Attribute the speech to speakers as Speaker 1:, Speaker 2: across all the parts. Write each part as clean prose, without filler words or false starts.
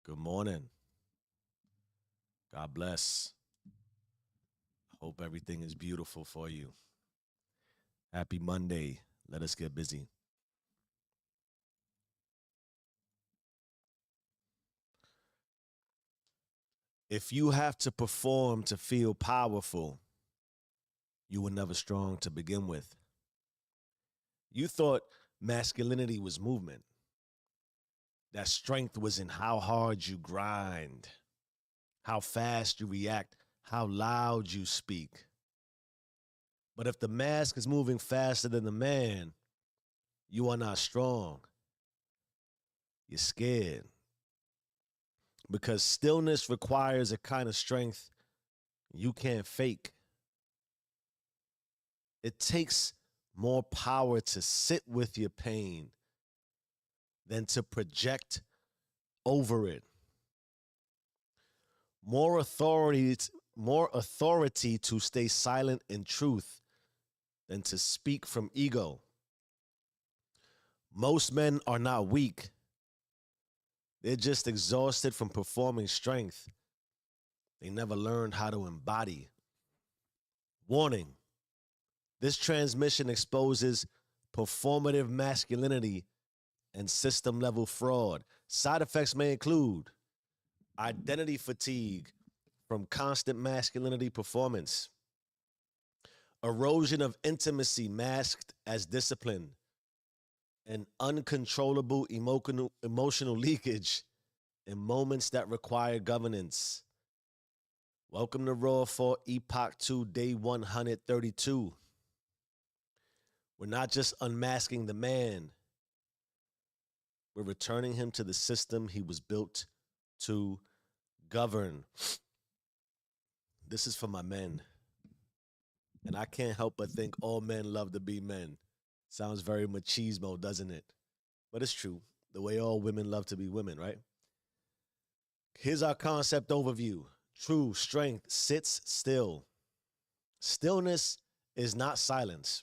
Speaker 1: Good morning. God bless. Hope everything is beautiful for you. Happy Monday. Let us get busy. If you have to perform to feel powerful, you were never strong to begin with. You thought masculinity was movement, that strength was in how hard you grind, how fast you react, how loud you speak. But if the mask is moving faster than the man, you are not strong. You're scared. Because stillness requires a kind of strength you can't fake. It takes more power to sit with your pain than to project over it. More authority to stay silent in truth than to speak from ego. Most men are not weak. They're just exhausted from performing strength. They never learned how to embody. Warning: this transmission exposes performative masculinity and system level fraud. Side effects may include identity fatigue from constant masculinity performance, erosion of intimacy masked as discipline, and uncontrollable emotional leakage in moments that require governance. Welcome to Raw for Epoch 2, day 132. We're not just unmasking the man. We're returning him to the system he was built to govern. This is for my men. And I can't help but think all men love to be men. Sounds very machismo, doesn't it? But it's true. The way all women love to be women, right? Here's our concept overview. True strength sits still. Stillness is not silence.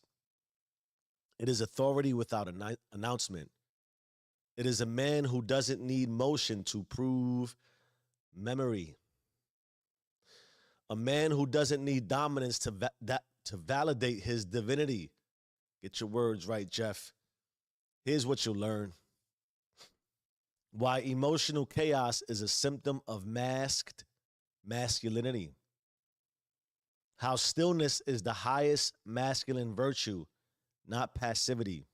Speaker 1: It is authority without an announcement. It is a man who doesn't need motion to prove memory. A man who doesn't need dominance to validate his divinity. Get your words right, Jeff. Here's what you'll learn. Why emotional chaos is a symptom of masked masculinity. How stillness is the highest masculine virtue, not passivity.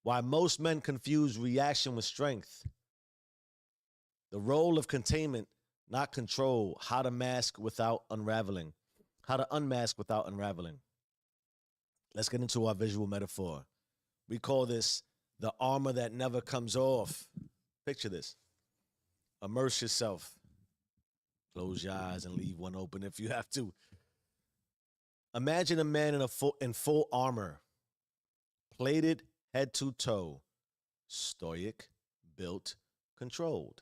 Speaker 1: Why most men confuse reaction with strength. The role of containment, not control. How to mask without unraveling. How to unmask without unraveling. Let's get into our visual metaphor. We call this the armor that never comes off. Picture this. Immerse yourself. Close your eyes and leave one open if you have to. Imagine a man in full armor, plated head to toe, stoic, built, controlled.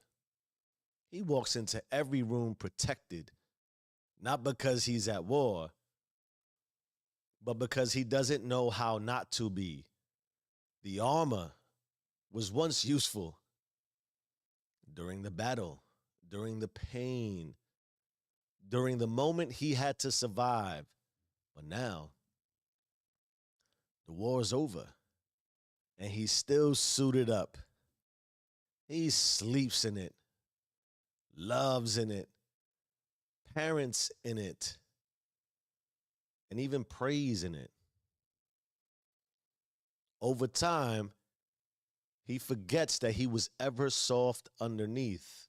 Speaker 1: He walks into every room protected, not because he's at war, but because he doesn't know how not to be. The armor was once useful during the battle, during the pain, during the moment he had to survive. But now, the war is over, and he's still suited up. He sleeps in it, loves in it, parents in it, and even prays in it. Over time, he forgets that he was ever soft underneath.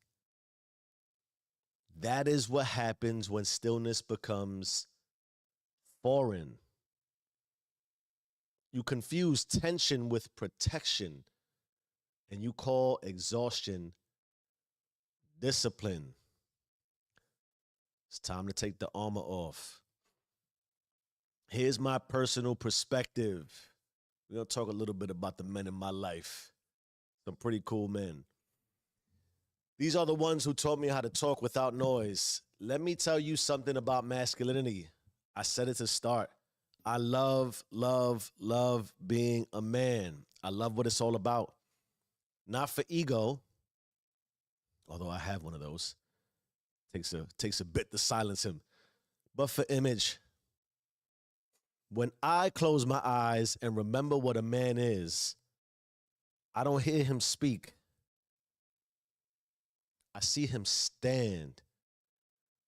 Speaker 1: That is what happens when stillness becomes foreign. You confuse tension with protection, and you call exhaustion discipline. It's time to take the armor off. Here's my personal perspective. We're going to talk a little bit about the men in my life. Some pretty cool men. These are the ones who taught me how to talk without noise. Let me tell you something about masculinity. I said it to start. I love being a man. I love what it's all about. Not for ego, although I have one of those. Takes a bit to silence him. But for Image, when I close my eyes and remember what a man is, I don't hear him speak. I see him stand,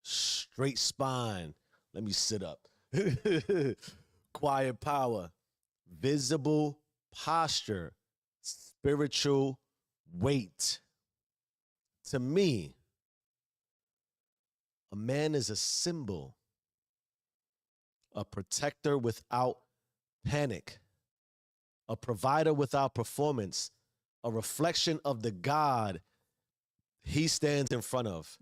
Speaker 1: straight spine. Let me sit up. Quiet power, visible posture, spiritual weight. To me, a man is a symbol, a protector without panic, a provider without performance, a reflection of the God he stands in front of.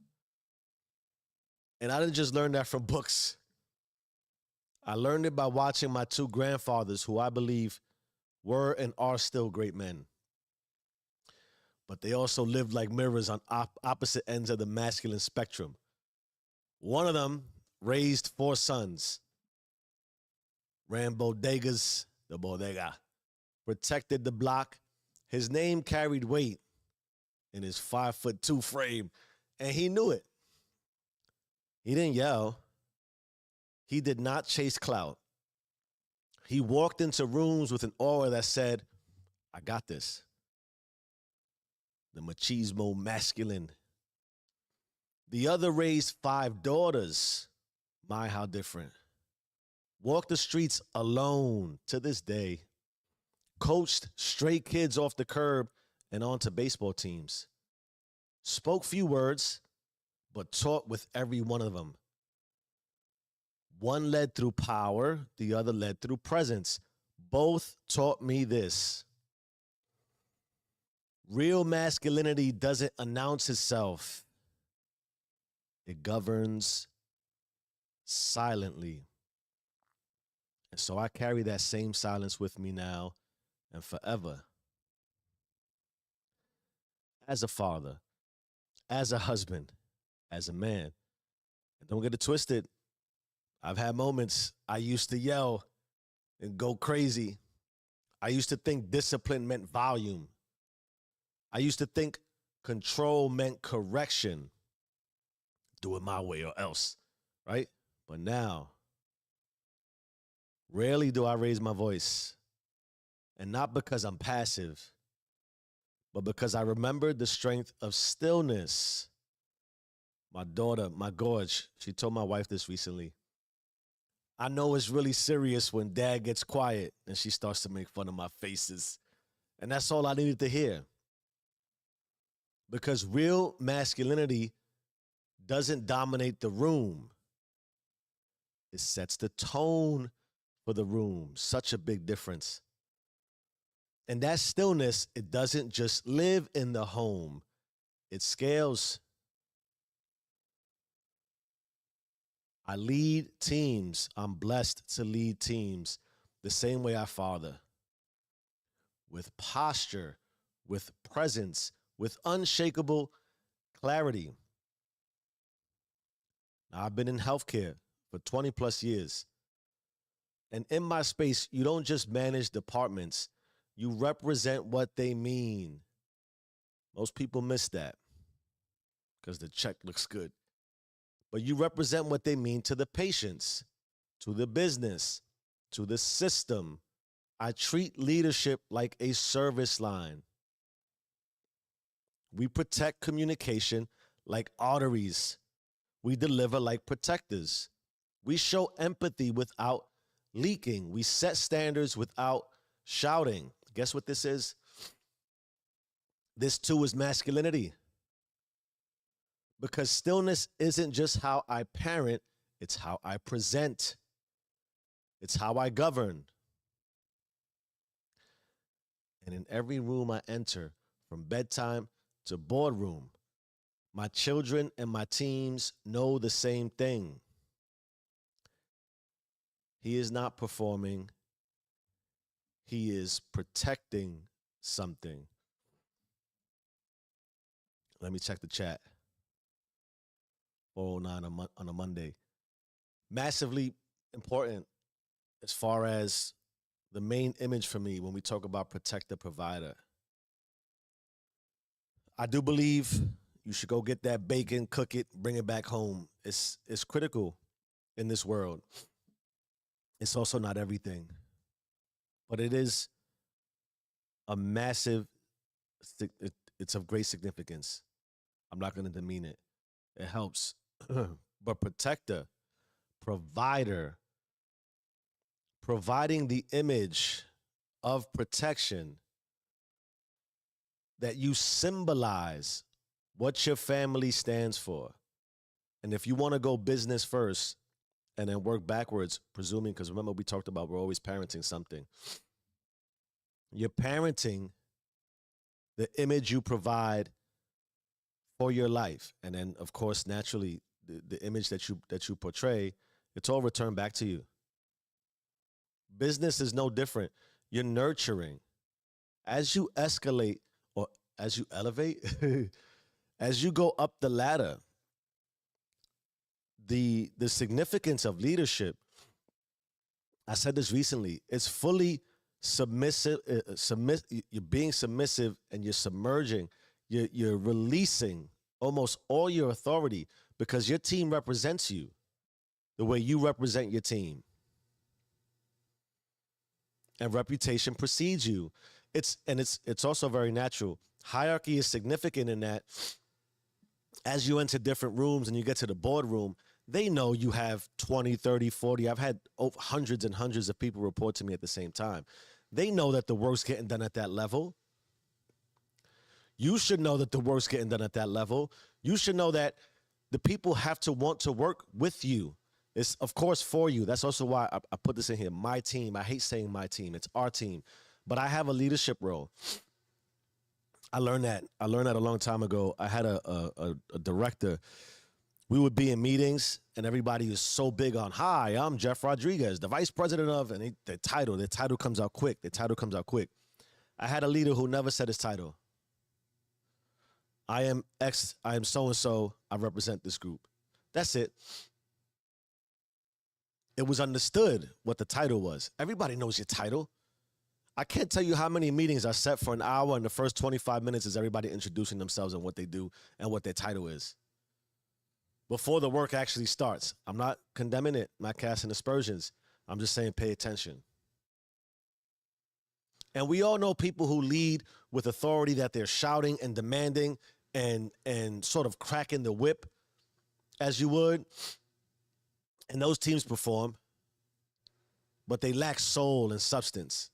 Speaker 1: And I didn't just learn that from books. I learned it by watching my two grandfathers, who I believe were and are still great men. But they also lived like mirrors on opposite ends of the masculine spectrum. One of them raised 4 sons, ran bodegas, the bodega, protected the block. His name carried weight in his 5'2" frame, and he knew it. He didn't yell. He did not chase clout. He walked into rooms with an aura that said, I got this. The machismo masculine. The other raised 5 daughters. My, how different. Walked the streets alone to this day. Coached stray kids off the curb and onto baseball teams. Spoke few words, but taught with every one of them. One led through power, the other led through presence. Both taught me this. Real masculinity doesn't announce itself. It governs silently. And so I carry that same silence with me now and forever. As a father, as a husband, as a man. And don't get it twisted. I've had moments I used to yell and go crazy. I used to think discipline meant volume. I used to think control meant correction. Do it my way or else, right? But now, rarely do I raise my voice. And not because I'm passive, but because I remembered the strength of stillness. My daughter, my gorge, she told my wife this recently. I know it's really serious when dad gets quiet and she starts to make fun of my faces. And that's all I needed to hear. Because real masculinity doesn't dominate the room. It sets the tone for the room. Such a big difference. And that stillness, it doesn't just live in the home. It scales. I lead teams. I'm blessed to lead teams the same way I father. With posture, with presence, with unshakable clarity. Now, I've been in healthcare for 20 plus years. And in my space, you don't just manage departments. You represent what they mean. Most people miss that because the check looks good. But you represent what they mean to the patients, to the business, to the system. I treat leadership like a service line. We protect communication like arteries. We deliver like protectors. We show empathy without leaking. We set standards without shouting. Guess what this is? This too is masculinity. Because stillness isn't just how I parent, it's how I present. It's how I govern. And in every room I enter, from bedtime to boardroom, my children and my teams know the same thing. He is not performing. He is protecting something. Let me check the chat. 409 on a Monday. Massively important as far as the main image for me when we talk about protector provider. I do believe, You should go get that bacon, cook it, bring it back home. It's critical in this world. It's also not everything, but it is a massive. It's of great significance. I'm not going to demean it. It helps, but protector, provider, providing the image of protection that you symbolize what your family stands for. And if you want to go business first and then work backwards, presuming, because remember we talked about we're always parenting something. You're parenting the image you provide for your life. And then, of course, naturally, the image that you portray, it's all returned back to you. Business is no different. You're nurturing. As you escalate or as you elevate, as you go up the ladder, the significance of leadership, I said this recently, it's fully submissive, you're being submissive and you're submerging, you're releasing almost all your authority because your team represents you the way you represent your team. And reputation precedes you. It's also very natural. Hierarchy is significant in that as you enter different rooms and you get to the boardroom, they know you have 20, 30, 40. I've had hundreds and hundreds of people report to me at the same time. They know that the work's getting done at that level. You should know that the work's getting done at that level. You should know that the people have to want to work with you. It's, of course, for you. That's also why I put this in here. My team. I hate saying my team. It's our team. But I have a leadership role. I learned that. a long time ago. I had a director. We would be in meetings, and everybody was so big on, hi, I'm Jeff Rodriguez, the vice president of, and their title comes out quick. I had a leader who never said his title. I am X, I am so-and-so, I represent this group. That's it. It was understood what the title was. Everybody knows your title. I can't tell you how many meetings are set for an hour, and the first 25 minutes is everybody introducing themselves and what they do and what their title is. Before the work actually starts. I'm not condemning it, I'm not casting aspersions. I'm just saying pay attention. And we all know people who lead with authority that they're shouting and demanding and sort of cracking the whip as you would. And those teams perform, but they lack soul and substance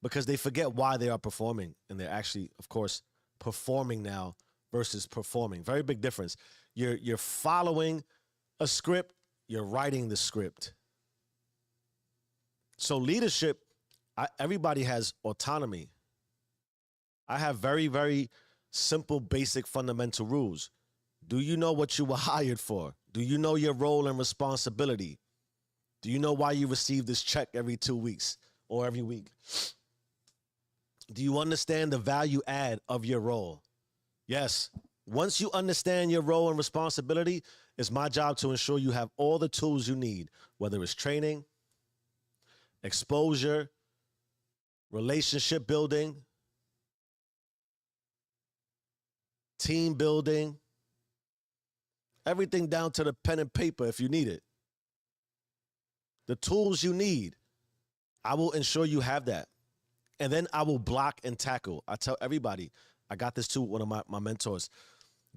Speaker 1: because they forget why they are performing. And they're actually, of course, performing now versus performing. Very big difference. You're following a script, you're writing the script. So leadership, everybody has autonomy. I have very, very simple, basic, fundamental rules. Do you know what you were hired for? Do you know your role and responsibility? Do you know why you receive this check every 2 weeks or every week? Do you understand the value add of your role? Yes. Once you understand your role and responsibility, it's my job to ensure you have all the tools you need, whether it's training, exposure, relationship building, team building, everything down to the pen and paper if you need it. The tools you need, I will ensure you have that. And then I will block and tackle. I tell everybody, I got this too, one of my mentors,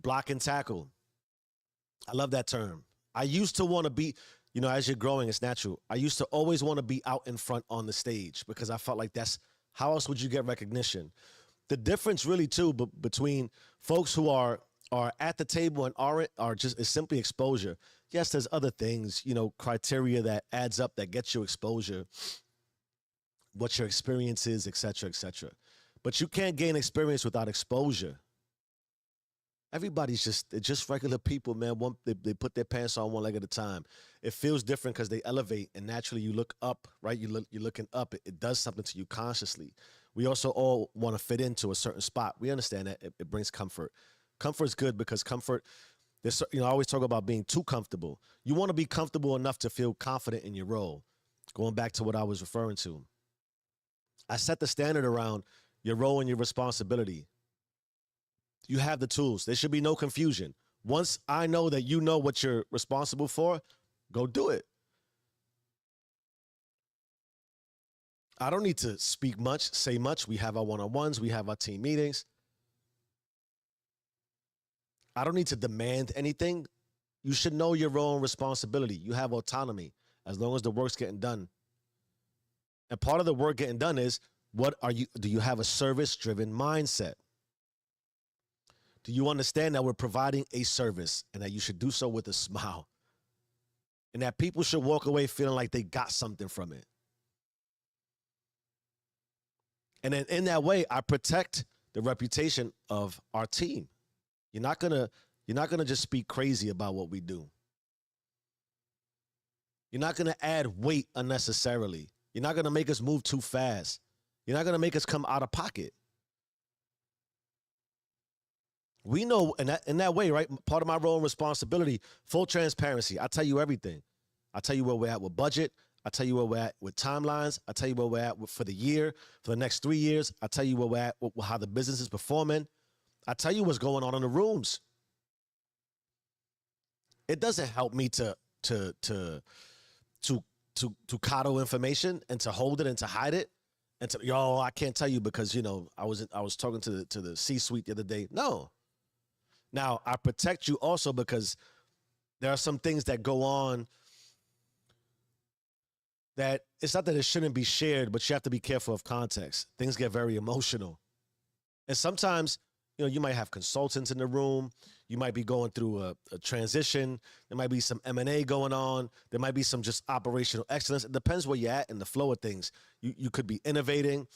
Speaker 1: block and tackle. I love that term. I used to want to be, as you're growing, it's natural. I used to always want to be out in front on the stage because I felt like that's, how else would you get recognition? The difference really too between folks who are at the table and are just is simply exposure. Yes, there's other things, criteria that adds up that gets you exposure, what your experience is, et cetera, et cetera. But you can't gain experience without exposure. Everybody's just regular people, man. They put their pants on one leg at a time. It feels different because they elevate, and naturally you look up, right? You're looking up. It does something to you consciously. We also all want to fit into a certain spot. We understand that it brings comfort. Comfort is good because comfort, I always talk about being too comfortable. You want to be comfortable enough to feel confident in your role. Going back to what I was referring to. I set the standard around your role and your responsibility. You have the tools. There should be no confusion. Once I know that you know what you're responsible for, go do it. I don't need to speak much, say much. We have our one-on-ones. We have our team meetings. I don't need to demand anything. You should know your own responsibility. You have autonomy as long as the work's getting done. And part of the work getting done is, do you have a service-driven mindset? Do you understand that we're providing a service and that you should do so with a smile? And that people should walk away feeling like they got something from it. And then in that way, I protect the reputation of our team. You're not gonna just speak crazy about what we do. You're not gonna add weight unnecessarily. You're not gonna make us move too fast. You're not gonna make us come out of pocket. We know in that way, right? Part of my role and responsibility, full transparency. I tell you everything. I tell you where we're at with budget. I tell you where we're at with timelines. I tell you where we're at for the year, for the next 3 years. I tell you where we're at with how the business is performing. I tell you what's going on in the rooms. It doesn't help me to coddle information and to hold it and to hide it and to I can't tell you because I was talking to the C-suite the other day. No. Now I protect you also because there are some things that go on that it's not that it shouldn't be shared, but you have to be careful of context. Things get very emotional. And sometimes, you might have consultants in the room. You might be going through a transition. There might be some M&A going on. There might be some just operational excellence. It depends where you're at in the flow of things. You could be innovating.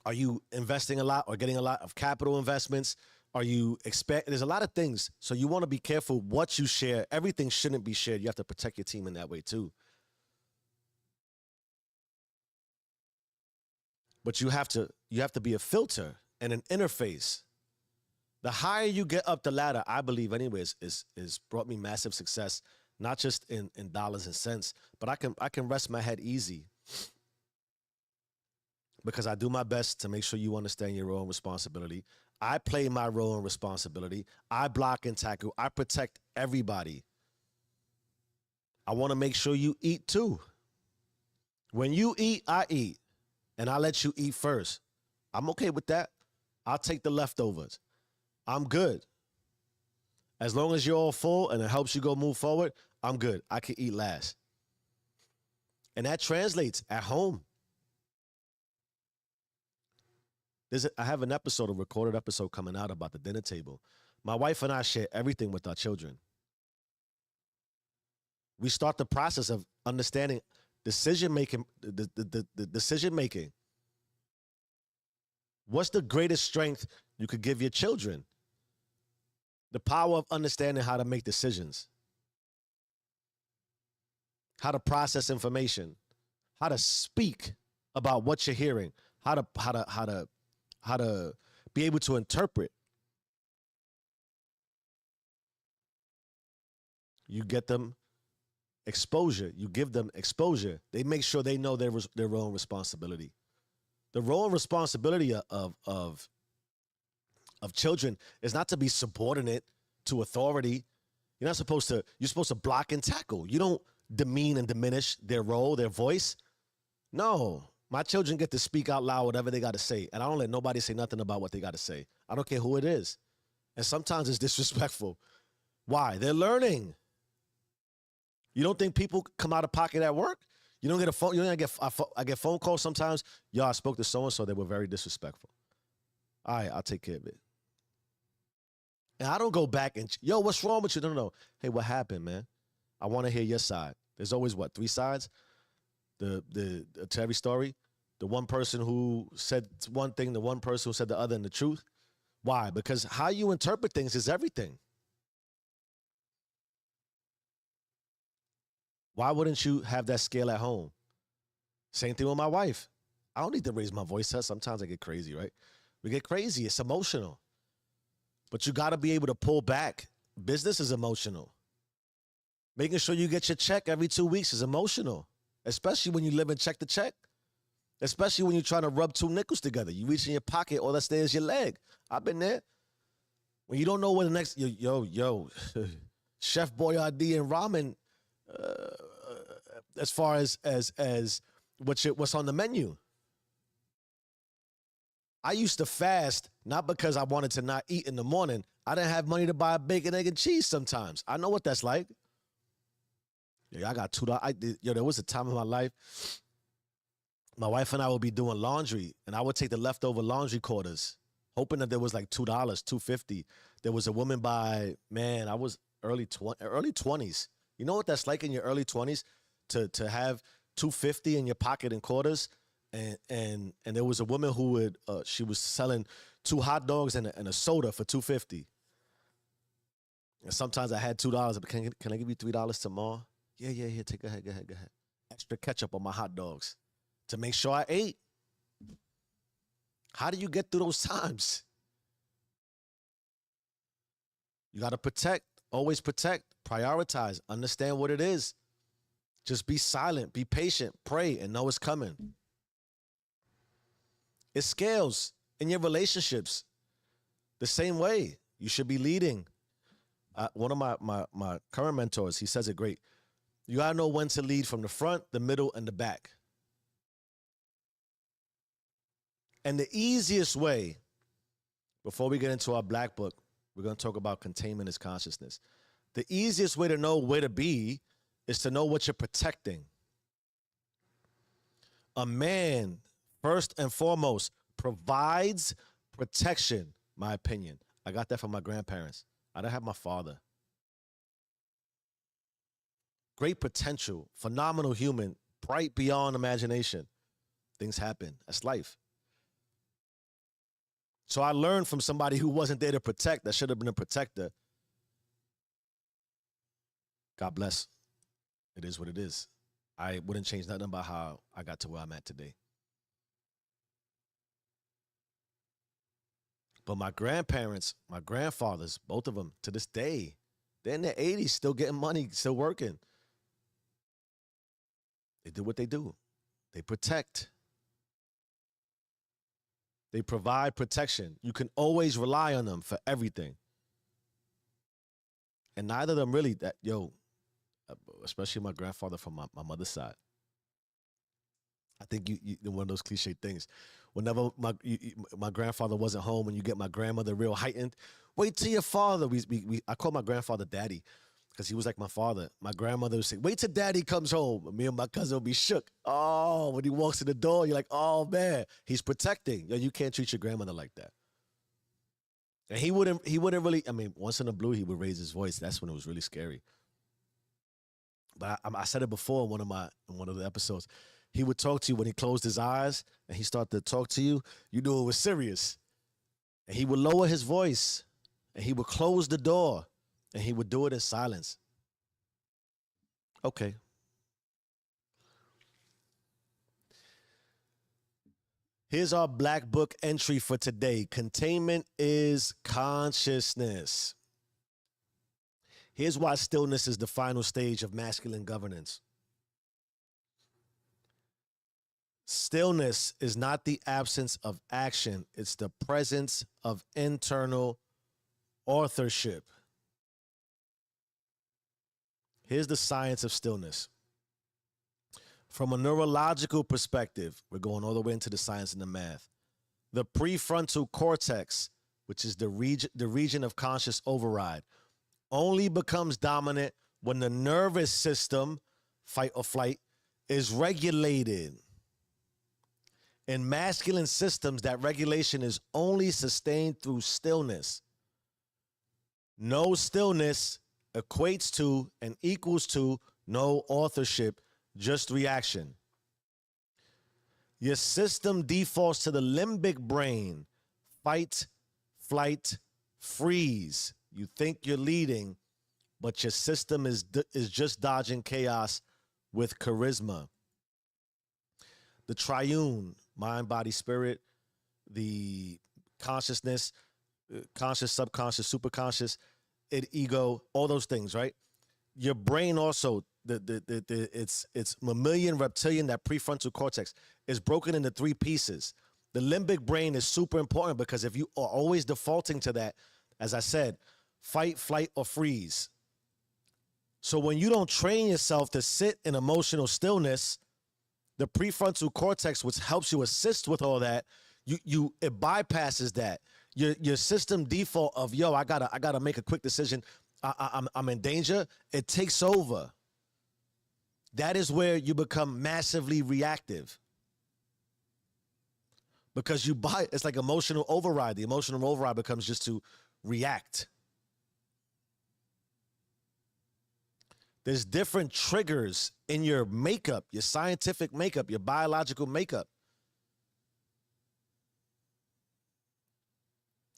Speaker 1: Are you investing a lot or getting a lot of capital investments? Are you there's a lot of things. So you want to be careful what you share. Everything shouldn't be shared. You have to protect your team in that way too. But you have to be a filter and an interface. The higher you get up the ladder, I believe anyways, is brought me massive success, not just in dollars and cents, but I can rest my head easy because I do my best to make sure you understand your own responsibility. I play my role and responsibility. I block and tackle. I protect everybody. I want to make sure you eat too. When you eat, I eat. And I let you eat first. I'm okay with that. I'll take the leftovers. I'm good. As long as you're all full and it helps you move forward, I'm good. I can eat last. And that translates at home. I have an episode, a recorded episode coming out about the dinner table. My wife and I share everything with our children. We start the process of understanding decision-making, the decision-making. What's the greatest strength you could give your children? The power of understanding how to make decisions, how to process information, how to speak about what you're hearing, how to be able to interpret. You get them exposure. You give them exposure. They make sure they know their own responsibility. The role and responsibility of children is not to be subordinate to authority. You're supposed to block and tackle. You don't demean and diminish their role, their voice. No, my children get to speak out loud whatever they got to say. And I don't let nobody say nothing about what they got to say. I don't care who it is. And sometimes it's disrespectful. Why? They're learning. You don't think people come out of pocket at work? You don't get a phone. You don't get. I get phone calls sometimes. Yo, I spoke to so and so. They were very disrespectful. All right, I'll take care of it. And I don't go back and yo, what's wrong with you? No. Hey, what happened, man? I want to hear your side. There's always 3 sides. To every story. The one person who said one thing, the one person who said the other, and the truth. Why? Because how you interpret things is everything. Why wouldn't you have that scale at home? Same thing with my wife. I don't need to raise my voice. Sometimes I get crazy, right? We get crazy. It's emotional. But you got to be able to pull back. Business is emotional. Making sure you get your check every 2 weeks is emotional, especially when you live in check to check, especially when you're trying to rub 2 nickels together. You reach in your pocket, all that's there is your leg. I've been there. When you don't know where the next yo, Chef Boyardee and ramen, uh, as far as what's on the menu. I used to fast not because I wanted to not eat in the morning. I didn't have money to buy a bacon, egg, and cheese sometimes. I know what that's like. Yeah, I got $2. There was a time in my life, my wife and I would be doing laundry, and I would take the leftover laundry quarters, hoping that there was like $2, $2.50. There was a woman I was early 20s. You know what that's like in your early 20s to have $2.50 in your pocket in quarters? And there was a woman who she was selling 2 hot dogs and a soda for $2.50. And sometimes I had $2. But can I give you $3 tomorrow? Yeah. Go ahead. Extra ketchup on my hot dogs to make sure I ate. How do you get through those times? You got to protect, always protect, prioritize, understand what it is. Just be silent, be patient, pray, and know it's coming. It scales in your relationships the same way. You should be leading. One of my current mentors, he says it great. You got to know when to lead from the front, the middle, and the back. And the easiest way, before we get into our black book, we're going to talk about containment as consciousness. The easiest way to know where to be is to know what you're protecting. A man, first and foremost, provides protection, my opinion. I got that from my grandparents. I didn't have my father. Great potential, phenomenal human, bright beyond imagination. Things happen. That's life. So I learned from somebody who wasn't there to protect, that should have been a protector. God bless. It is what it is. I wouldn't change nothing about how I got to where I'm at today. But my grandparents, my grandfathers, both of them, to this day, they're in their 80s, still getting money, still working. They do what they do. They protect. They provide protection. You can always rely on them for everything. And neither of them really, especially my grandfather from my mother's side. I think you one of those cliche things. Whenever my grandfather wasn't home and you get my grandmother real heightened, wait till your father. I call my grandfather daddy because he was like my father. My grandmother would say, wait till daddy comes home. Me and my cousin would be shook. Oh, when he walks in the door, you're like, oh man, he's protecting. Yo, you can't treat your grandmother like that. And he wouldn't really, once in a blue, he would raise his voice. That's when it was really scary. But I said it before in one of the episodes. He would talk to you when he closed his eyes and he started to talk to you. You knew it was serious. And he would lower his voice and he would close the door and he would do it in silence. Okay. Here's our black book entry for today. Containment is consciousness. Here's why stillness is the final stage of masculine governance. Stillness is not the absence of action. It's the presence of internal authorship. Here's the science of stillness. From a neurological perspective, we're going all the way into the science and the math. The prefrontal cortex, which is the region of conscious override, only becomes dominant when the nervous system, fight or flight, is regulated. In masculine systems, that regulation is only sustained through stillness. No stillness equates to and equals to no authorship, just reaction. Your system defaults to the limbic brain, fight, flight, freeze. You think you're leading, but your system is just dodging chaos with charisma. The triune, mind, body, spirit, the consciousness, conscious, subconscious, superconscious, ego, all those things, right? Your brain also, it's mammalian, reptilian, that prefrontal cortex is broken into 3 pieces. The limbic brain is super important because if you are always defaulting to that, As I said, fight, flight, or freeze. So when you don't train yourself to sit in emotional stillness, the prefrontal cortex, which helps you assist with all that, it bypasses that. Your system default of, yo, I gotta make a quick decision. I'm in danger. It takes over. That is where you become massively reactive. Because it's like emotional override. The emotional override becomes just to react. There's different triggers in your makeup, your scientific makeup, your biological makeup.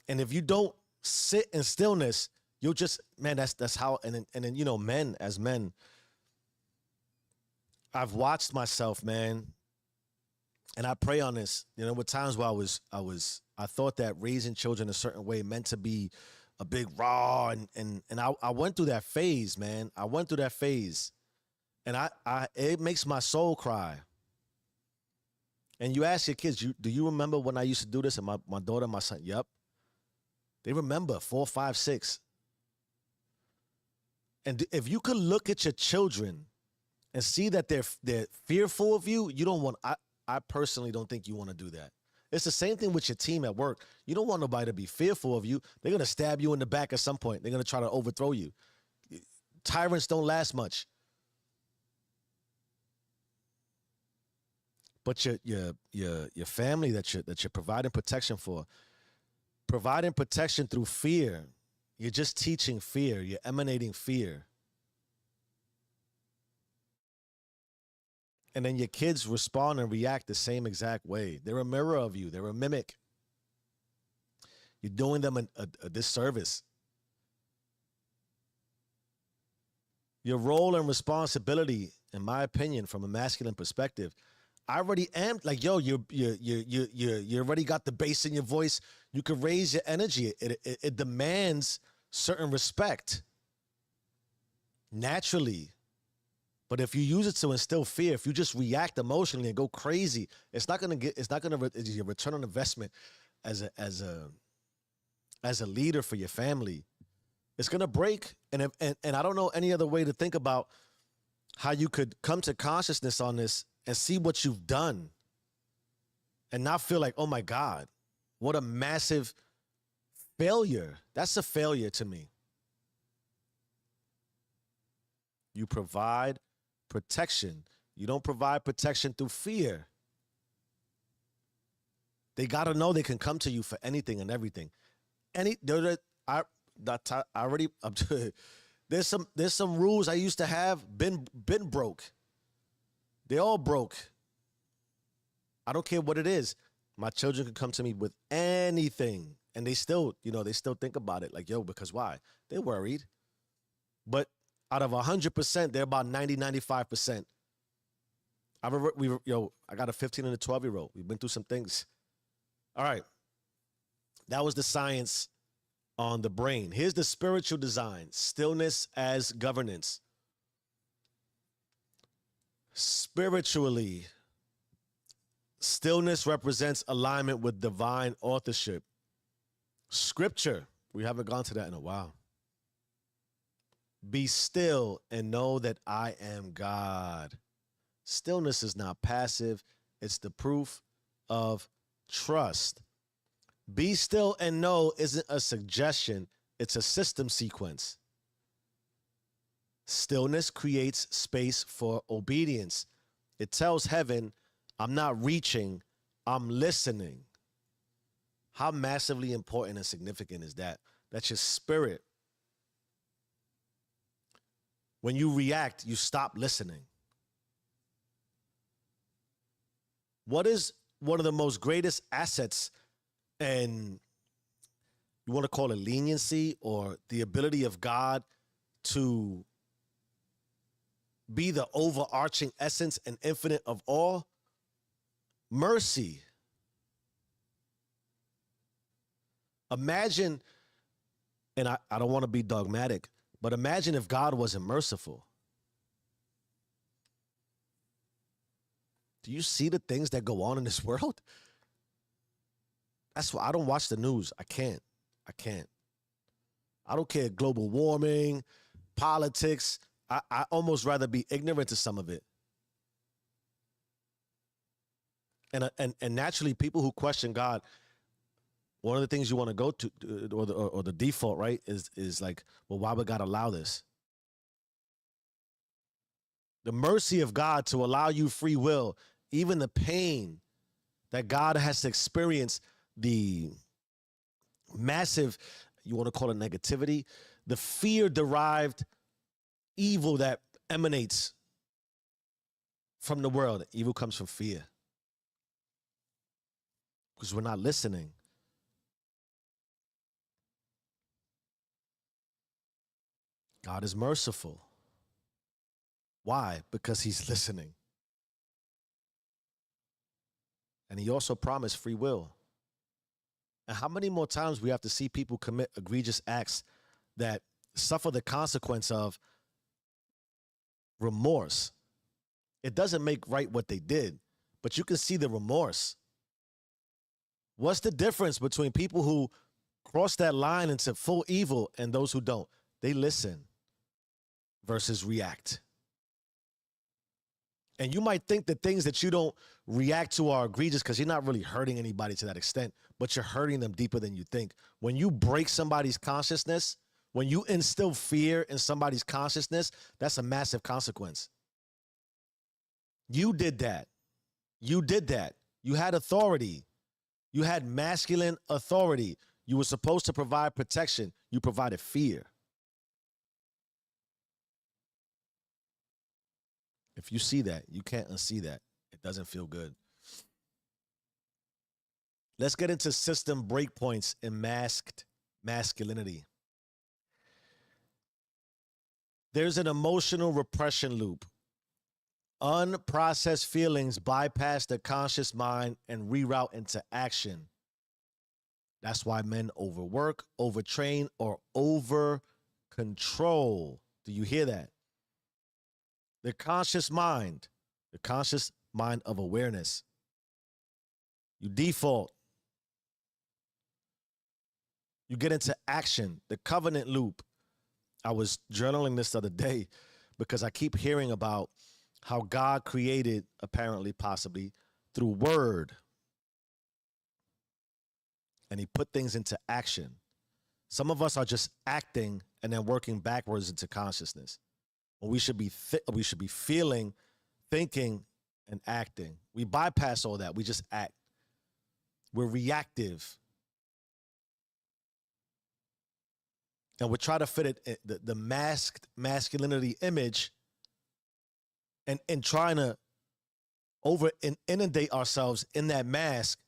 Speaker 1: And if you don't sit in stillness, you'll just, man, that's how, and then, you know, men, I've watched myself, man, and I pray on this. You know, with times where I thought that raising children a certain way meant to be a big raw, and I went through that phase, man. I went through that phase, and it makes my soul cry. And you ask your kids, do you remember when I used to do this? And my daughter, my son, yep. They remember 4, 5, 6. And if you could look at your children and see that they're fearful of you, you don't want. I personally don't think you want to do that. It's the same thing with your team at work. You don't want nobody to be fearful of you. They're gonna stab you in the back at some point. They're gonna try to overthrow you. Tyrants don't last much. But your family that you're providing protection for, providing protection through fear, you're just teaching fear. You're emanating fear. And then your kids respond and react the same exact way. They're a mirror of you. They're a mimic. You're doing them a disservice. Your role and responsibility, in my opinion, from a masculine perspective, I already am like, yo, you already got the bass in your voice. You can raise your energy. It demands certain respect naturally. But if you use it to instill fear, if you just react emotionally and go crazy, it's not gonna your return on investment as a leader for your family. It's gonna break. And I don't know any other way to think about how you could come to consciousness on this and see what you've done and not feel like, oh my God, what a massive failure. That's a failure to me. You provide protection. You don't provide protection through fear. They got to know they can come to you for anything and everything. There's some rules I used to have, been broke. They all broke. I don't care what it is. My children can come to me with anything, and they still think about it like, yo, because why? They're worried. But out of 100%, they're about 90, 95%. I got a 15 and a 12-year-old. We've been through some things. All right. That was the science on the brain. Here's the spiritual design. Stillness as governance. Spiritually, stillness represents alignment with divine authorship. Scripture, we haven't gone to that in a while. Be still and know that I am God. Stillness is not passive. It's the proof of trust. Be still and know isn't a suggestion. It's a system sequence. Stillness creates space for obedience. It tells heaven, I'm not reaching, I'm listening. How massively important and significant is that? That's your spirit. When you react, you stop listening. What is one of the most greatest assets, and you want to call it leniency or the ability of God to be the overarching essence and infinite of all? Mercy. Imagine, and I don't want to be dogmatic, but imagine if God wasn't merciful. Do you see the things that go on in this world? That's why I don't watch the news. I can't. I don't care global warming, politics. I almost rather be ignorant to some of it. And naturally, people who question God, one of the things you want to go to, or the default, right, is like, well, why would God allow this? The mercy of God to allow you free will, even the pain that God has to experience, the massive, you want to call it negativity, the fear-derived evil that emanates from the world. Evil comes from fear because we're not listening. God is merciful. Why? Because he's listening. And he also promised free will. And how many more times we have to see people commit egregious acts that suffer the consequence of remorse? It doesn't make right what they did, but you can see the remorse. What's the difference between people who cross that line into full evil and those who don't? They listen versus react. And you might think that things that you don't react to are egregious because you're not really hurting anybody to that extent, but you're hurting them deeper than you think. When you break somebody's consciousness, when you instill fear in somebody's consciousness, that's a massive consequence. You did that. You did that. You had authority. You had masculine authority. You were supposed to provide protection. You provided fear. If you see that, you can't unsee that. It doesn't feel good. Let's get into system breakpoints in masked masculinity. There's an emotional repression loop. Unprocessed feelings bypass the conscious mind and reroute into action. That's why men overwork, overtrain, or over control. Do you hear that? The conscious mind of awareness. You default. You get into action, the covenant loop. I was journaling this the other day because I keep hearing about how God created, apparently, possibly, through word. And he put things into action. Some of us are just acting and then working backwards into consciousness. When we should be feeling, thinking, and acting. We bypass all that. We just act. We're reactive. And we try to fit it, the masked masculinity image, and trying to inundate ourselves in that mask,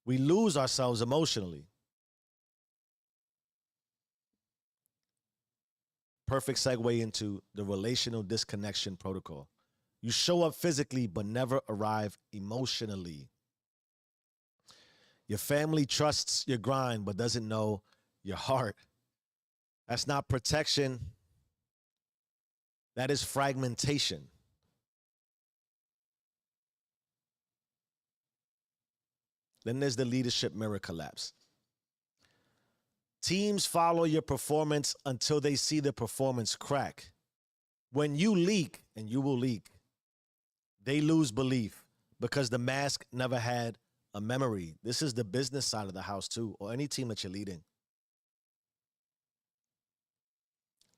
Speaker 1: we lose ourselves emotionally. Perfect segue into the relational disconnection protocol. You show up physically, but never arrive emotionally. Your family trusts your grind, but doesn't know your heart. That's not protection. That is fragmentation. Then there's the leadership mirror collapse. Teams follow your performance until they see the performance crack. When you leak, and you will leak, they lose belief because the mask never had a memory. This is the business side of the house too, or any team that you're leading.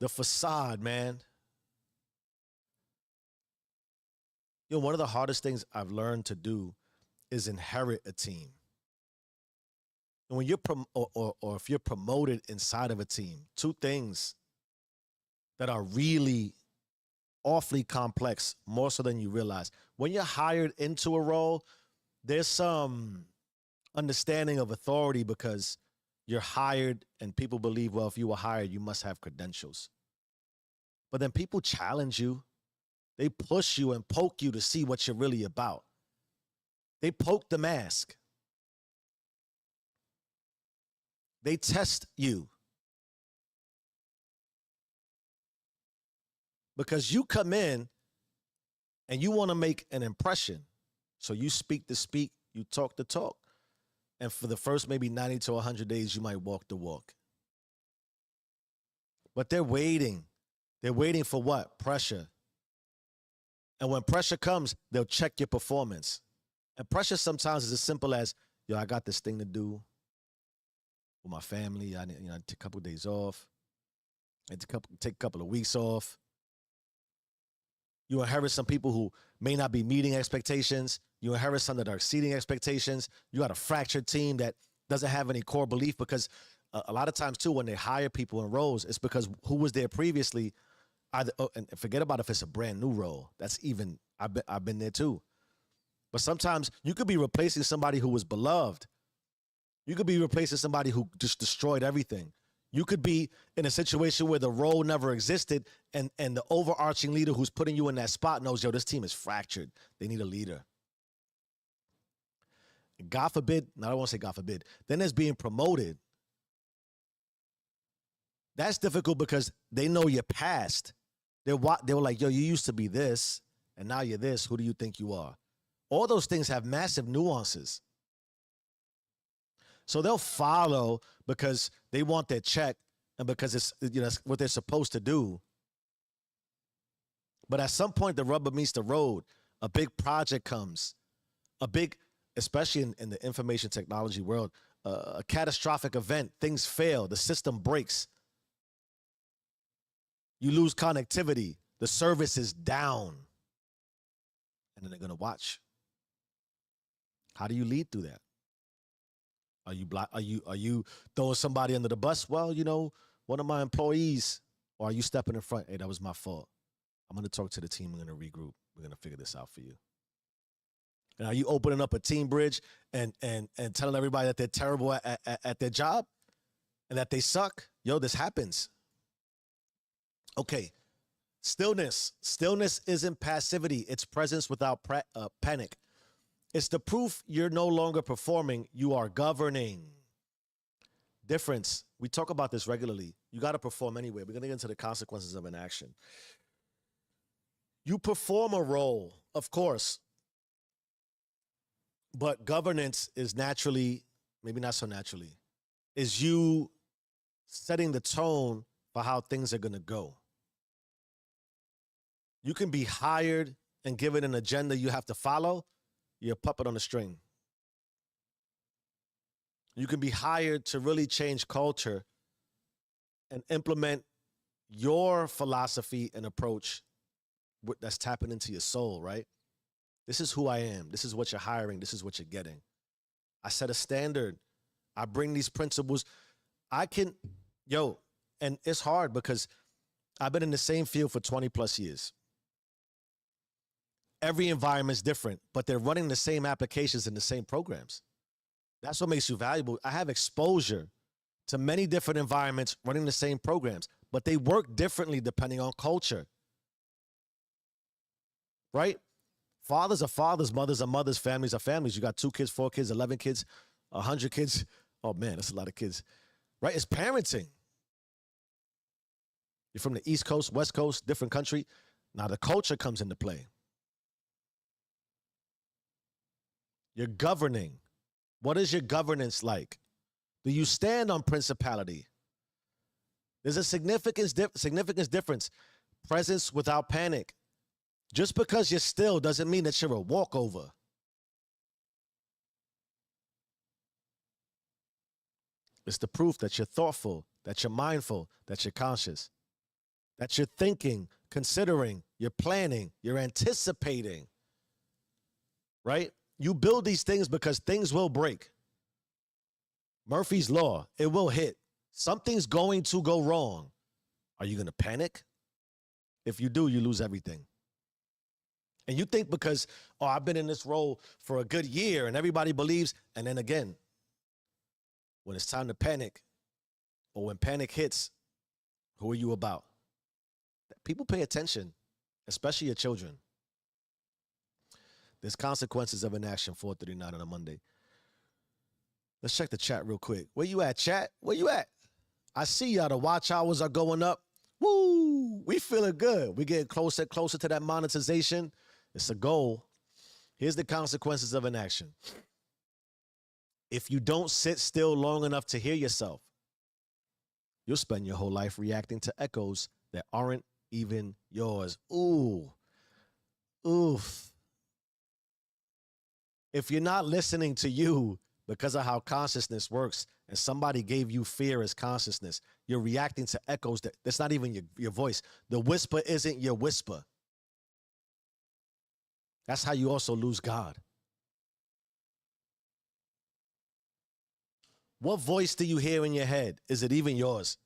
Speaker 1: The facade, man. You know, one of the hardest things I've learned to do is inherit a team. And when you're or if you're promoted inside of a team, two things that are really awfully complex, more so than you realize. When you're hired into a role, there's some understanding of authority because you're hired and people believe, well, if you were hired, you must have credentials. But then people challenge you. They push you and poke you to see what you're really about. They poke the mask. They test you. Because you come in and you want to make an impression. So you speak the speak, you talk the talk. And for the first maybe 90 to 100 days, you might walk the walk. But they're waiting. They're waiting for what? Pressure. And when pressure comes, they'll check your performance. And pressure sometimes is as simple as, yo, I got this thing to do with my family. I need, take a couple of days off. I take a couple of weeks off. You inherit some people who may not be meeting expectations. You inherit some that are exceeding expectations. You got a fractured team that doesn't have any core belief, because a lot of times too, when they hire people in roles, it's because who was there previously. And forget about if it's a brand new role. That's even, I've been there too. But sometimes you could be replacing somebody who was beloved. You could be replacing somebody who just destroyed everything. You could be in a situation where the role never existed, and the overarching leader who's putting you in that spot knows, yo, this team is fractured. They need a leader. God forbid, no, I don't want to say God forbid. Then there's being promoted. That's difficult because they know your past. They were like, yo, you used to be this, and now you're this. Who do you think you are? All those things have massive nuances. So they'll follow because they want their check and because it's, it's what they're supposed to do. But at some point, the rubber meets the road. A big project comes. Especially in the information technology world, a catastrophic event. Things fail. The system breaks. You lose connectivity. The service is down. And then they're going to watch. How do you lead through that? Are you throwing somebody under the bus? Well, one of my employees. Or are you stepping in front? Hey, that was my fault. I'm going to talk to the team. We're going to regroup. We're going to figure this out for you. And are you opening up a team bridge and telling everybody that they're terrible at their job and that they suck? Yo, this happens. Okay. Stillness. Stillness isn't passivity. It's presence without panic. It's the proof you're no longer performing. You are governing. Difference. We talk about this regularly. You got to perform anyway. We're going to get into the consequences of an action. You perform a role, of course. But governance is naturally, maybe not so naturally, is you setting the tone for how things are going to go. You can be hired and given an agenda you have to follow. You're a puppet on a string. You can be hired to really change culture and implement your philosophy and approach that's tapping into your soul, right? This is who I am. This is what you're hiring. This is what you're getting. I set a standard. I bring these principles. And it's hard because I've been in the same field for 20 plus years. Every environment's different, but they're running the same applications in the same programs. That's what makes you valuable. I have exposure to many different environments running the same programs, but they work differently depending on culture. Right? Fathers are fathers, mothers are mothers, families are families. You got 2 kids, 4 kids, 11 kids, 100 kids. Oh man, that's a lot of kids. Right? It's parenting. You're from the East Coast, West Coast, different country. Now the culture comes into play. You're governing. What is your governance like? Do you stand on principality? There's a significance difference. Presence without panic. Just because you're still doesn't mean that you're a walkover. It's the proof that you're thoughtful, that you're mindful, that you're conscious, that you're thinking, considering, you're planning, you're anticipating. Right? You build these things because things will break. Murphy's Law, it will hit. Something's going to go wrong. Are you going to panic? If you do, you lose everything. And you think because, I've been in this role for a good year and everybody believes, and then again, when it's time to panic or when panic hits, who are you about? People pay attention, especially your children. There's consequences of inaction, 4:39 on a Monday. Let's check the chat real quick. Where you at, chat? Where you at? I see y'all. The watch hours are going up. Woo! We feeling good. We getting closer to that monetization. It's a goal. Here's the consequences of inaction. If you don't sit still long enough to hear yourself, You'll spend your whole life reacting to echoes that aren't even yours. Ooh, oof. If you're not listening to you because of how consciousness works and somebody gave you fear as consciousness, you're reacting to echoes that's not even your voice. The whisper isn't your whisper. That's how you also lose God. What voice do you hear in your head? Is it even yours?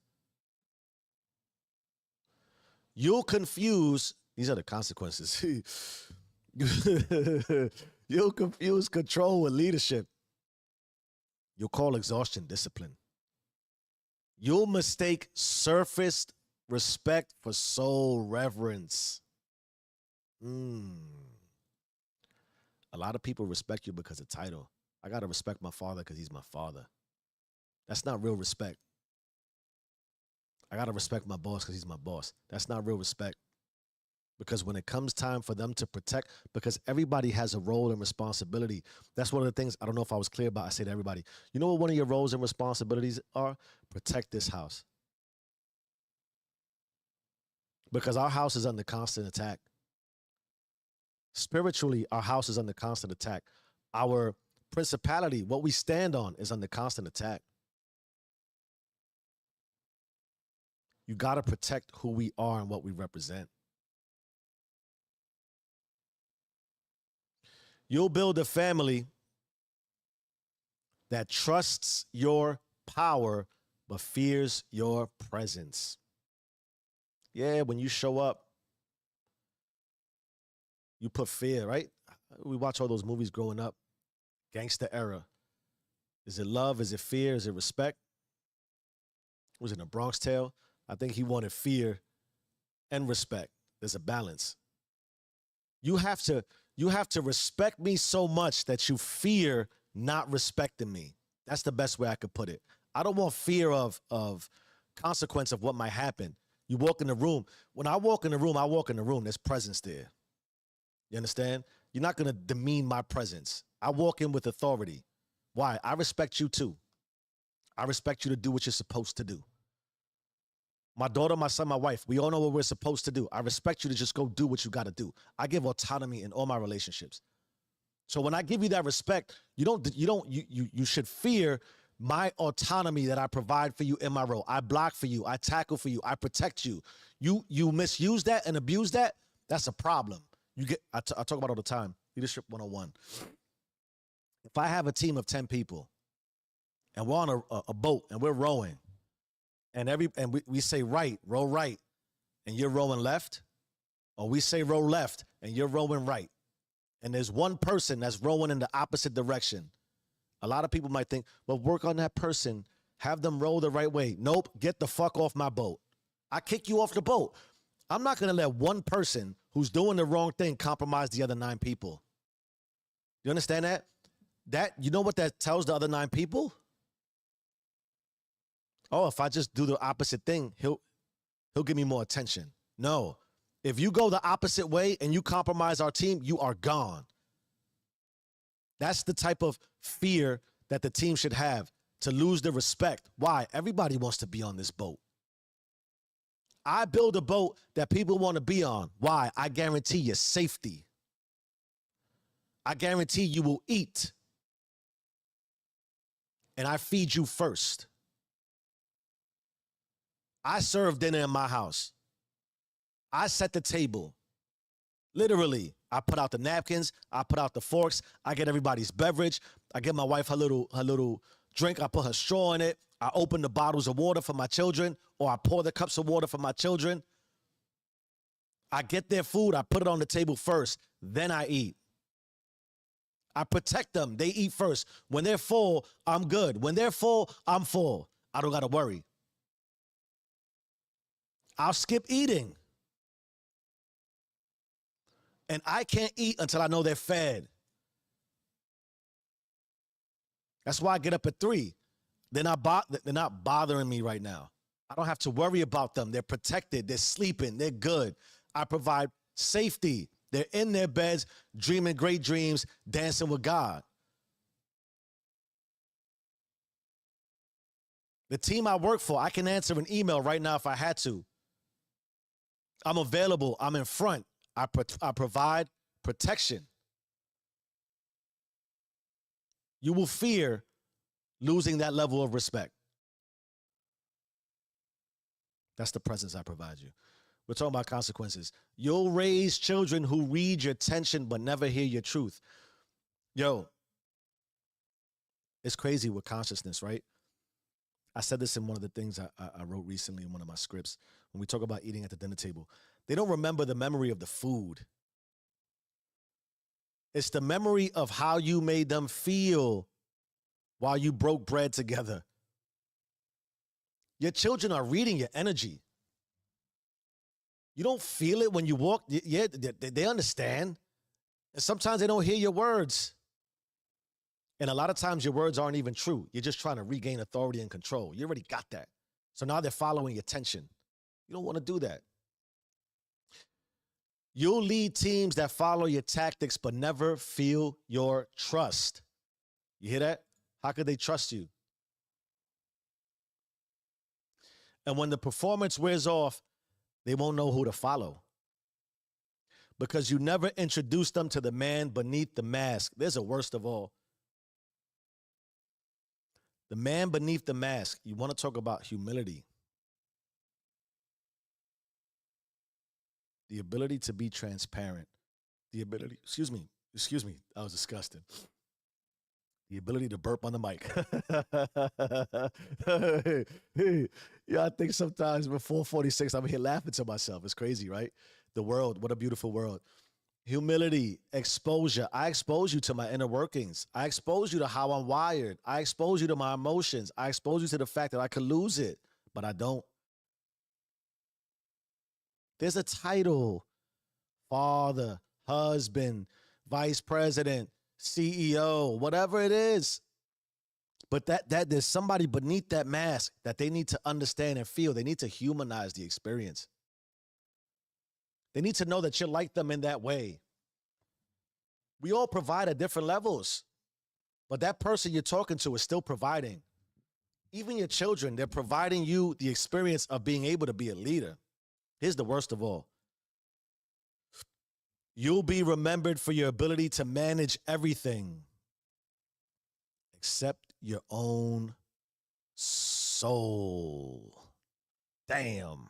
Speaker 1: You'll confuse, these are the consequences. You'll confuse control with leadership. You'll call exhaustion discipline. You'll mistake surface respect for soul reverence. A lot of people respect you because of title. I got to respect my father because he's my father. That's not real respect. I got to respect my boss because he's my boss. That's not real respect. Because when it comes time for them to protect, because everybody has a role and responsibility. That's one of the things, I don't know if I was clear about, I say to everybody, you know what one of your roles and responsibilities are? Protect this house. Because our house is under constant attack. Spiritually, our house is under constant attack. Our principality, what we stand on, is under constant attack. You got to protect who we are and what we represent. You'll build a family that trusts your power but fears your presence. Yeah, when you show up, you put fear, right? We watch all those movies growing up. Gangster era. Is it love? Is it fear? Is it respect? Was it a Bronx Tale? I think he wanted fear and respect. There's a balance. You have to respect me so much that you fear not respecting me. That's the best way I could put it. I don't want fear of consequence of what might happen. You walk in the room. When I walk in the room, there's presence there. You understand? You're not going to demean my presence. I walk in with authority. Why? I respect you too. I respect you to do what you're supposed to do. My daughter, my son, my wife, we all know what we're supposed to do. I respect you to just go do what you got to do. I give autonomy in all my relationships. So when I give you that respect, you should fear my autonomy that I provide for you in my role. I block for you. I tackle for you. I protect you. You misuse that and abuse that. That's a problem. I talk about all the time. Leadership 101. If I have a team of 10 people and we're on a boat and we're rowing, and we say row right, and you're rowing left, or we say row left and you're rowing right, and there's one person that's rowing in the opposite direction. A lot of people might think, well, work on that person, have them row the right way. Nope, get the fuck off my boat. I kick you off the boat. I'm not gonna let one person who's doing the wrong thing compromise the other 9 people. You understand that? You know what that tells the other 9 people? Oh, if I just do the opposite thing, he'll give me more attention. No. If you go the opposite way and you compromise our team, you are gone. That's the type of fear that the team should have, to lose the respect. Why? Everybody wants to be on this boat. I build a boat that people want to be on. Why? I guarantee you safety. I guarantee you will eat. And I feed you first. I serve dinner in my house. I set the table. Literally, I put out the napkins. I put out the forks. I get everybody's beverage. I get my wife her little drink. I put her straw in it. I open the bottles of water for my children, or I pour the cups of water for my children. I get their food. I put it on the table first. Then I eat. I protect them. They eat first. When they're full, I'm good. When they're full, I'm full. I don't got to worry. I'll skip eating. And I can't eat until I know they're fed. That's why I get up at 3. They're not bothering me right now. I don't have to worry about them. They're protected. They're sleeping. They're good. I provide safety. They're in their beds, dreaming great dreams, dancing with God. The team I work for, I can answer an email right now if I had to. I'm available. I'm in front. I provide protection. You will fear losing that level of respect. That's the presence I provide you. We're talking about consequences. You'll raise children who read your tension but never hear your truth. Yo, it's crazy with consciousness, right? I said this in one of the things I wrote recently in one of my scripts. When we talk about eating at the dinner table, they don't remember the memory of the food. It's the memory of how you made them feel while you broke bread together. Your children are reading your energy. You don't feel it when you walk. Yeah, they understand. And sometimes they don't hear your words. And a lot of times your words aren't even true. You're just trying to regain authority and control. You already got that. So now they're following your tension. You don't want to do that. You'll lead teams that follow your tactics but never feel your trust. You hear that? How could they trust you? And when the performance wears off, they won't know who to follow. Because you never introduced them to the man beneath the mask. There's a worst of all. The man beneath the mask. You want to talk about humility. The ability to be transparent. The ability, excuse me, that was disgusting. The ability to burp on the mic. Yeah, I think sometimes before 46, I'm here laughing to myself. It's crazy, right? The world, what a beautiful world. Humility, exposure. I expose you to my inner workings. I expose you to how I'm wired. I expose you to my emotions. I expose you to the fact that I could lose it, but I don't. There's a title: father, husband, vice president, CEO, whatever it is. But that there's somebody beneath that mask that they need to understand and feel. They need to humanize the experience. They need to know that you're like them in that way. We all provide at different levels, but that person you're talking to is still providing. Even your children, they're providing you the experience of being able to be a leader. Here's the worst of all. You'll be remembered for your ability to manage everything except your own soul. Damn.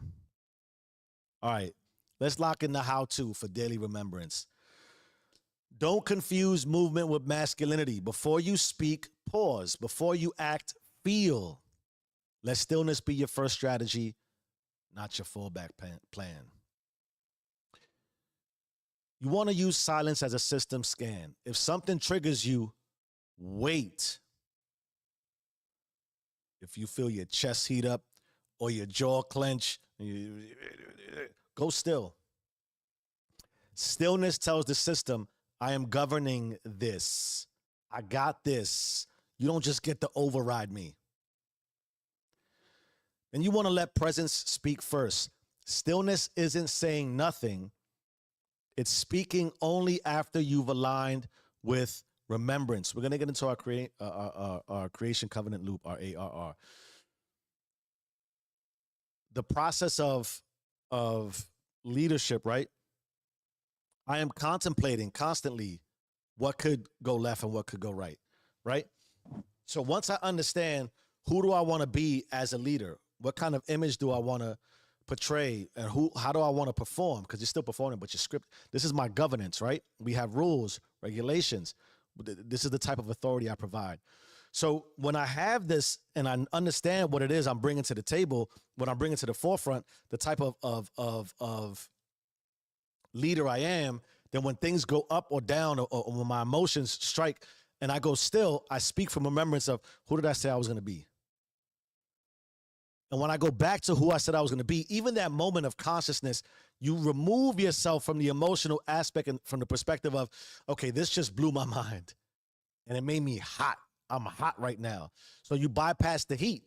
Speaker 1: All right, let's lock in the how-to for daily remembrance. Don't confuse movement with masculinity. Before you speak, pause. Before you act, feel. Let stillness be your first strategy, not your fallback plan. You want to use silence as a system scan. If something triggers you, wait. If you feel your chest heat up or your jaw clench, go still. Stillness tells the system, I am governing this. I got this. You don't just get to override me. And you want to let presence speak first. Stillness isn't saying nothing. It's speaking only after you've aligned with remembrance. We're going to get into our creation covenant loop, our ARR. The process of leadership, right? I am contemplating constantly what could go left and what could go right, right? So once I understand who do I want to be as a leader, what kind of image do I want to portray, and how do I want to perform? Because you're still performing, but your script, this is my governance, right? We have rules, regulations. This is the type of authority I provide. So when I have this and I understand what it is I'm bringing to the table, what I'm bringing to the forefront, the type of leader I am, then when things go up or down or when my emotions strike and I go still, I speak from remembrance of who did I say I was going to be? And when I go back to who I said I was going to be, even that moment of consciousness, you remove yourself from the emotional aspect and from the perspective of, okay, this just blew my mind and it made me hot. I'm hot right now. So you bypass the heat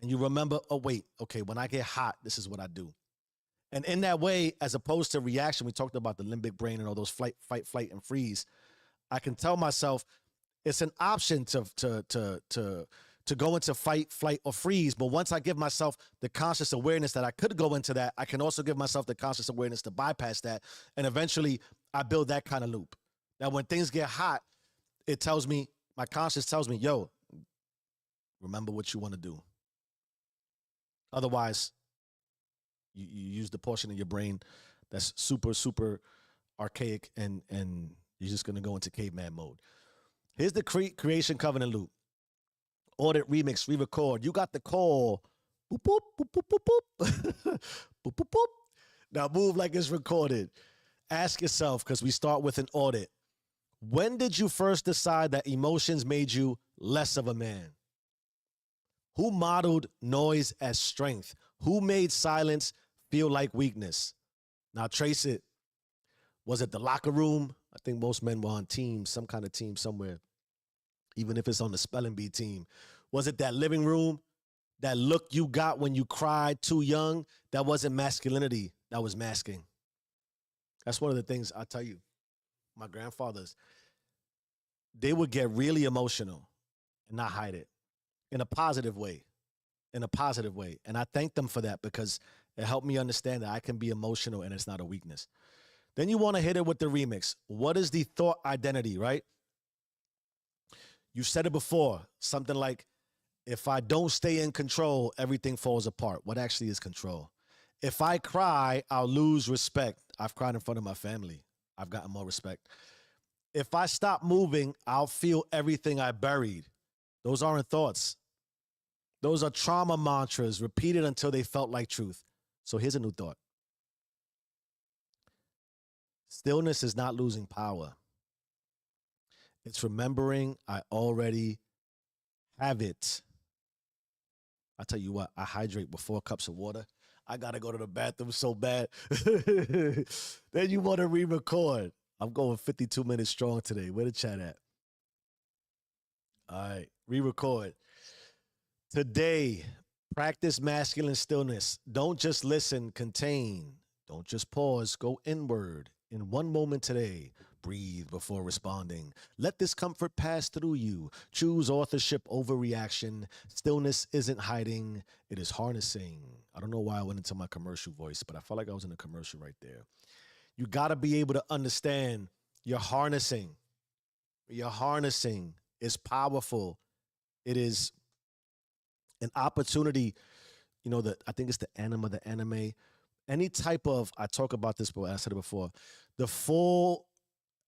Speaker 1: and you remember, oh, wait, okay, when I get hot, this is what I do. And in that way, as opposed to reaction, we talked about the limbic brain and all those fight, flight, and freeze. I can tell myself it's an option to to go into fight, flight, or freeze. But once I give myself the conscious awareness that I could go into that, I can also give myself the conscious awareness to bypass that. And eventually I build that kind of loop. That when things get hot, it tells me, my conscious tells me, yo, remember what you want to do. Otherwise, you use the portion of your brain that's super, super archaic, and you're just going to go into caveman mode. Here's the creation covenant loop. Audit, remix, re-record. You got the call. Boop, boop, boop, boop, boop, boop. Boop, boop, boop. Now move like it's recorded. Ask yourself, because we start with an audit. When did you first decide that emotions made you less of a man? Who modeled noise as strength? Who made silence feel like weakness? Now trace it. Was it the locker room? I think most men were on teams, some kind of team somewhere, even if it's on the spelling bee team. Was it that living room? That look you got when you cried too young? That wasn't masculinity. That was masking. That's one of the things I tell you. My grandfathers, they would get really emotional and not hide it in a positive way. In a positive way. And I thank them for that, because it helped me understand that I can be emotional and it's not a weakness. Then you want to hit it with the remix. What is the thought identity, right? You said it before, something like, if I don't stay in control, everything falls apart. What actually is control? If I cry, I'll lose respect. I've cried in front of my family. I've gotten more respect. If I stop moving, I'll feel everything I buried. Those aren't thoughts. Those are trauma mantras repeated until they felt like truth. So here's a new thought. Stillness is not losing power. It's remembering I already have it. I tell you what, I hydrate with 4 cups of water. I got to go to the bathroom so bad. Then you want to re-record. I'm going 52 minutes strong today. Where the chat at? All right, re-record. Today, practice masculine stillness. Don't just listen, contain. Don't just pause, go inward. In one moment today, breathe before responding. Let this comfort pass through you. Choose authorship over reaction. Stillness isn't hiding, it is harnessing. I don't know why I went into my commercial voice, but I felt like I was in a commercial right there. You got to be able to understand you're harnessing. Your harnessing is powerful. It is an opportunity, you know, I think it's the anime, any type of, I talk about this, but I said it before, the full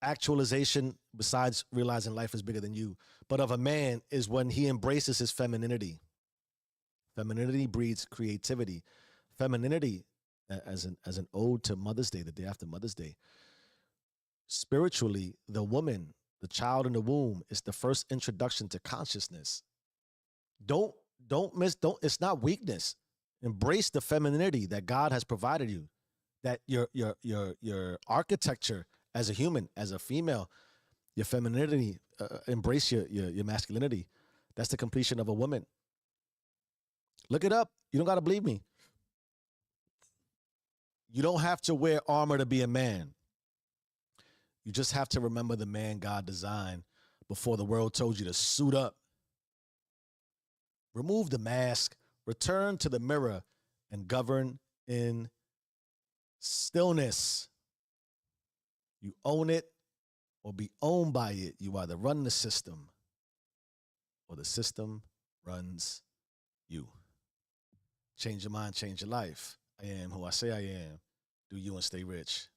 Speaker 1: actualization, besides realizing life is bigger than you, but of a man, is when he embraces his femininity. Femininity breeds creativity. Femininity, as an ode to Mother's Day, the day after Mother's Day, spiritually, the woman, the child in the womb, is the first introduction to consciousness. Don't it's not weakness. Embrace the femininity that God has provided you, that your architecture as a human, as a female, your femininity, embrace your masculinity. That's the completion of a woman. Look it up. You don't got to believe me. You don't have to wear armor to be a man. You just have to remember the man God designed before the world told you to suit up. Remove the mask, return to the mirror, and govern in stillness. You own it or be owned by it. You either run the system or the system runs you. Change your mind, change your life. I am who I say I am. Do you and stay rich.